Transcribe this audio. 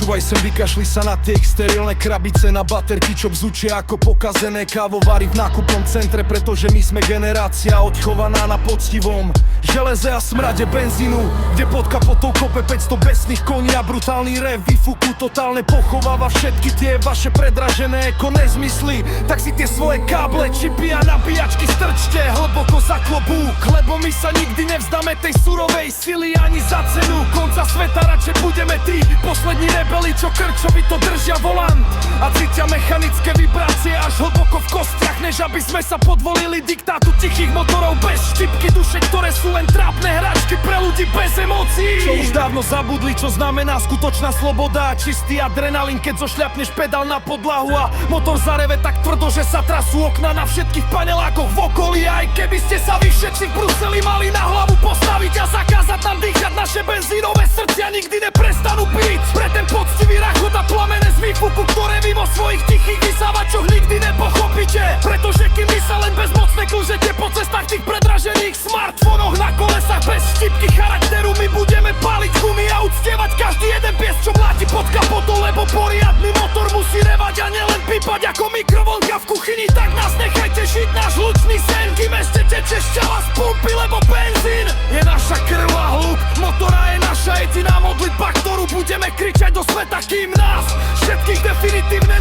Počúvaj sem, vykašli sa na tie ich sterilné krabice, na baterky, čo bzučia ako pokazené kávovary v nákupnom centre, pretože my sme generácia odchovaná na poctivom železe a smrade benzínu, kde pod kapotou kope 500 besných koní a brutálny rev výfuku totálne pochováva všetky tie vaše predražené eko nezmysly. Tak si tie svoje káble, čipy a nabíjačky strčte hlboko za klobúk, lebo my sa nikdy nevzdáme tej surovej sily ani za cenu konca sveta. Radšej budeme tí poslední rebeli, čo krčovito držia volant a cítia mechanické vibrácie až hlboko v kostiach, než aby sme sa podvolili diktátu tichých motorov bez štipky duše, ktoré sú len trápne hračky pre ľudí bez emócií, čo už dávno zabudli, čo znamená skutočná sloboda a čistý adrenalín, keď zošľapneš pedál na podlahu a motor zareve tak tvrdo, že sa trasú okna na všetkých panelákoch v okolí. Aj keby ste sa vy všetci v Bruseli mali na hlavu postaviť a zakázať nám dýchať, naše benzínové srdcia nikdy neprestanú byť pre ten poctivý rachot a plamene z výfuku, ktoré vy vo svojich tichých vysávačoch nikdy nepochopíte, pretože kým vy sa len bezmocne klžete po cestách tých predražených smartfónoch na kolesách bez štipky charakteru, my budeme páliť gumy a uctievať každý jeden pies, čo mláti pod kapotou, lebo poriadny motor musí revať a nielen pípať ako mikrovlnka v kuchyni. Tak nás nechajte žiť náš hlučný sen, kým ešte teče šťava z pumpy, lebo benzín je naša krv a hluk motora, je naša jediná modlitba, ktorú budeme kričať do sveta, kým nás všetkých definitívne